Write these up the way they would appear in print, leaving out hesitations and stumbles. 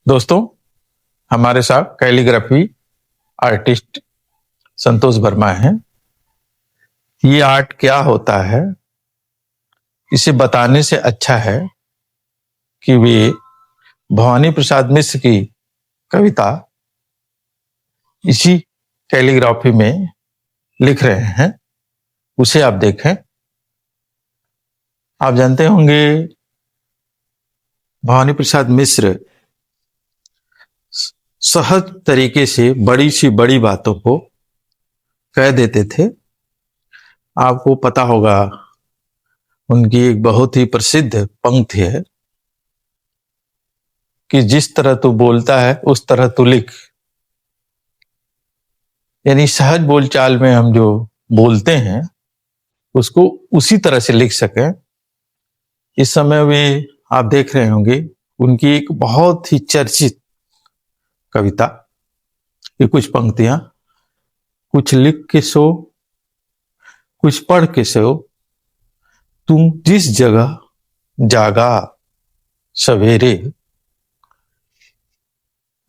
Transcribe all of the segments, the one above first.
दोस्तों, हमारे साथ कैलीग्राफी आर्टिस्ट संतोष वर्मा हैं। ये आर्ट क्या होता है, इसे बताने से अच्छा है कि वे भवानी प्रसाद मिश्र की कविता इसी कैलीग्राफी में लिख रहे हैं, उसे आप देखें। आप जानते होंगे भवानी प्रसाद मिश्र सहज तरीके से बड़ी सी बड़ी बातों को कह देते थे। आपको पता होगा उनकी एक बहुत ही प्रसिद्ध पंक्ति है कि जिस तरह तू बोलता है उस तरह तू लिख। यानी सहज बोलचाल में हम जो बोलते हैं उसको उसी तरह से लिख सकें। इस समय वे आप देख रहे होंगे उनकी एक बहुत ही चर्चित कविता की कुछ पंक्तियां, कुछ लिख के सो, कुछ पढ़ के सो, तू जिस जगह जागा सवेरे,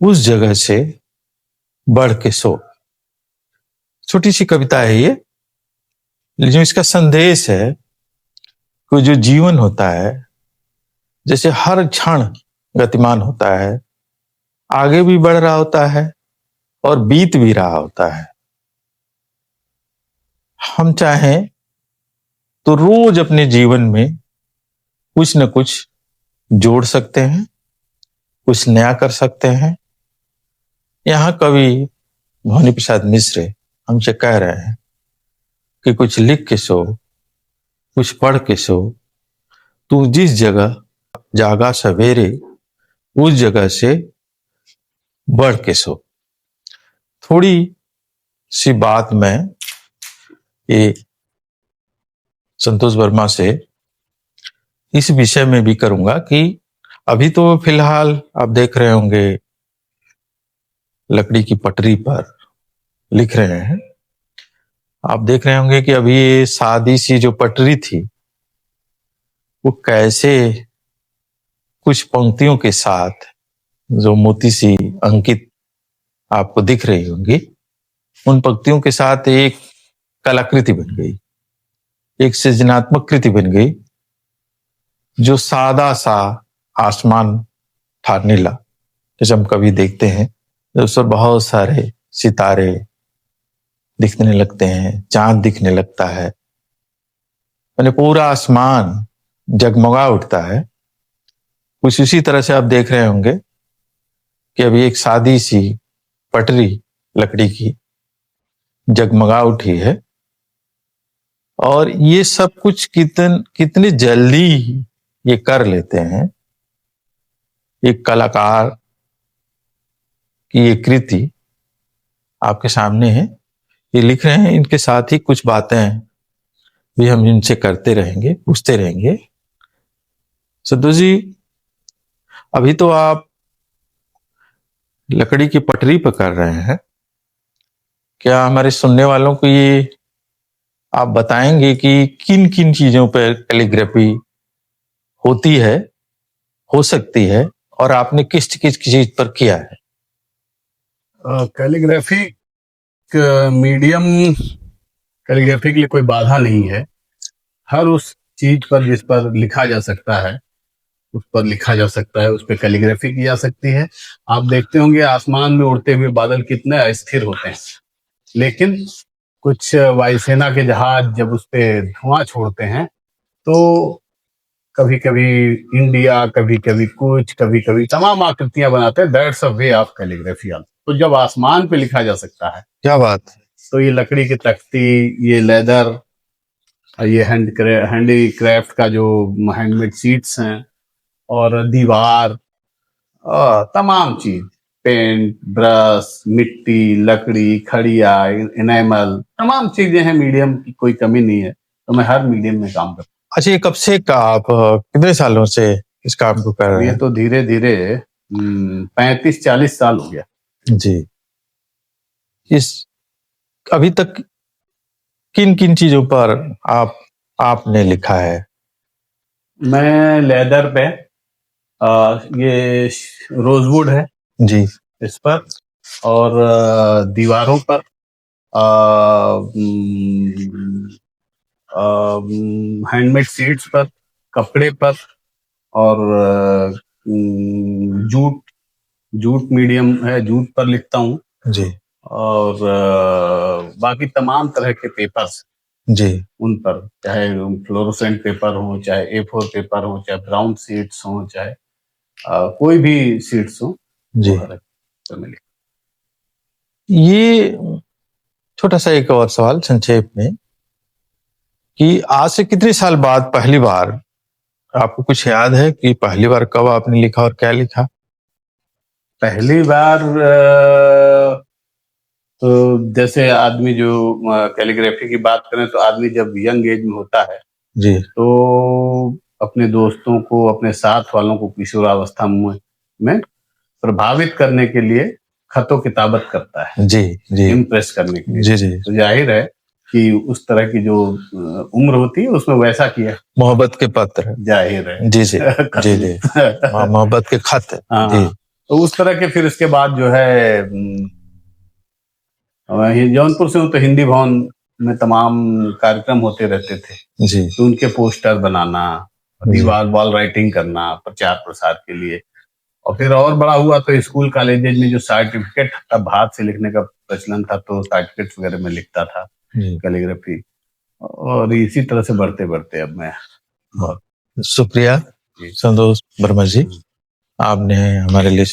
उस जगह से बढ़ के सो। छोटी सी कविता है ये, लेकिन इसका संदेश है कि जो जीवन होता है, जैसे हर क्षण गतिमान होता है, आगे भी बढ़ रहा होता है और बीत भी रहा होता है। हम चाहें तो रोज अपने जीवन में कुछ न कुछ जोड़ सकते हैं, कुछ नया कर सकते हैं। यहाँ कवि भवानी प्रसाद मिश्र हमसे कह रहे हैं कि कुछ लिख के सो, कुछ पढ़ के सो, तू जिस जगह जागा सवेरे, उस जगह से बढ़ के सो। थोड़ी सी बात मैं ये संतोष वर्मा से इस विषय में भी करूंगा कि अभी तो फिलहाल आप देख रहे होंगे लकड़ी की पटरी पर लिख रहे हैं। आप देख रहे होंगे कि अभी ये सादी सी जो पटरी थी वो कैसे कुछ पंक्तियों के साथ जो मोती सी अंकित आपको दिख रही होंगी, उन पंक्तियों के साथ एक कलाकृति बन गई, एक सृजनात्मक कृति बन गई। जो सादा सा आसमान था नीला, जैसे हम कभी देखते हैं उस पर बहुत सारे सितारे दिखने लगते हैं, चांद दिखने लगता है, मैंने पूरा आसमान जगमगा उठता है। कुछ इसी तरह से आप देख रहे होंगे कि अभी एक सादी सी पटरी लकड़ी की जगमगा उठी है। और ये सब कुछ कितने जल्दी ये कर लेते हैं। एक कलाकार की ये कृति आपके सामने है, ये लिख रहे हैं। इनके साथ ही कुछ बातें भी हम इनसे करते रहेंगे, पूछते रहेंगे। संतोष जी, अभी तो आप लकड़ी की पटरी पर कर रहे हैं, क्या हमारे सुनने वालों को ये आप बताएंगे कि किन किन चीजों पर कैलीग्राफी होती है, हो सकती है, और आपने किस किस चीज पर किया है? कैलीग्राफी मीडियम कैलीग्राफी के लिए कोई बाधा नहीं है। हर उस चीज पर जिस पर लिखा जा सकता है उस पर लिखा जा सकता है, उस पर कैलीग्राफी की जा सकती है। आप देखते होंगे आसमान में उड़ते हुए बादल कितने अस्थिर होते हैं, लेकिन कुछ वायुसेना के जहाज जब उस पर धुआं छोड़ते हैं तो कभी कभी इंडिया, कभी कभी कुछ, कभी कभी तमाम आकृतियां बनाते हैं। That's a way of calligraphy. तो जब आसमान पे लिखा जा सकता है, क्या बात है। तो ये लकड़ी की तख्ती, ये लेदर, ये हैंडी क्राफ्ट का जो हैंडमेड सीट्स हैं, और दीवार, तमाम चीज, पेंट, ब्रश, मिट्टी, लकड़ी, खड़िया, इनेमल, तमाम चीजें हैं। मीडियम की कोई कमी नहीं है, तो मैं हर मीडियम में काम करता हूँ। अच्छा, ये कब से का आप कितने सालों से इस काम को कर रहे हैं? ये तो धीरे धीरे 35-40 साल हो गया जी। इस अभी तक किन किन चीजों पर आपने लिखा है? मैं लेदर पे, ये रोजवुड है जी इस पर, और दीवारों पर हैंडमेड सीट्स पर, कपड़े पर, और जूट जूट मीडियम है, जूट पर लिखता हूँ। जी और बाकी तमाम तरह के पेपर्स जी उन पर, चाहे फ्लोरोसेंट पेपर हो, चाहे A4 पेपर हो, चाहे ब्राउन शीट्स हो, चाहे कोई भी शीट्स हो, जी। वो हर एक पर मिले। ये छोटा सा एक और सवाल संक्षेप में, कि आज से कितने साल बाद पहली बार, आपको कुछ याद है कि पहली बार कब आपने लिखा और क्या लिखा? पहली बार तो जैसे आदमी जो कैलीग्राफी की बात करें, तो आदमी जब यंग एज में होता है जी तो अपने दोस्तों को, अपने साथ वालों को किशोरावस्था में प्रभावित करने के लिए खतो किताबत करता है, जी जी इम्प्रेस करने के लिए। जी जी। तो जाहिर है कि उस तरह की जो उम्र होती है उसमें वैसा किया, मोहब्बत के पत्र। जाहिर है। जी जी जी जी। मोहब्बत के खत। हाँ, जी तो उस तरह के फिर इसके बाद जो है जौनपुर से हूँ तो हिंदी भवन में तमाम कार्यक्रम होते रहते थे, जी तो उनके पोस्टर बनाना, जी दीवार वॉल राइटिंग करना प्रचार प्रसार के लिए। और फिर और बड़ा हुआ तो स्कूल कॉलेजेज में जो सर्टिफिकेट, अब हाथ से लिखने का प्रचलन था, तो सर्टिफिकेट वगैरह में लिखता था जी। कैलीग्राफी। और इसी तरह से बढ़ते बढ़ते अब मैं बहुत शुक्रिया जी। संतोष वर्मा जी, आपने हमारे लिए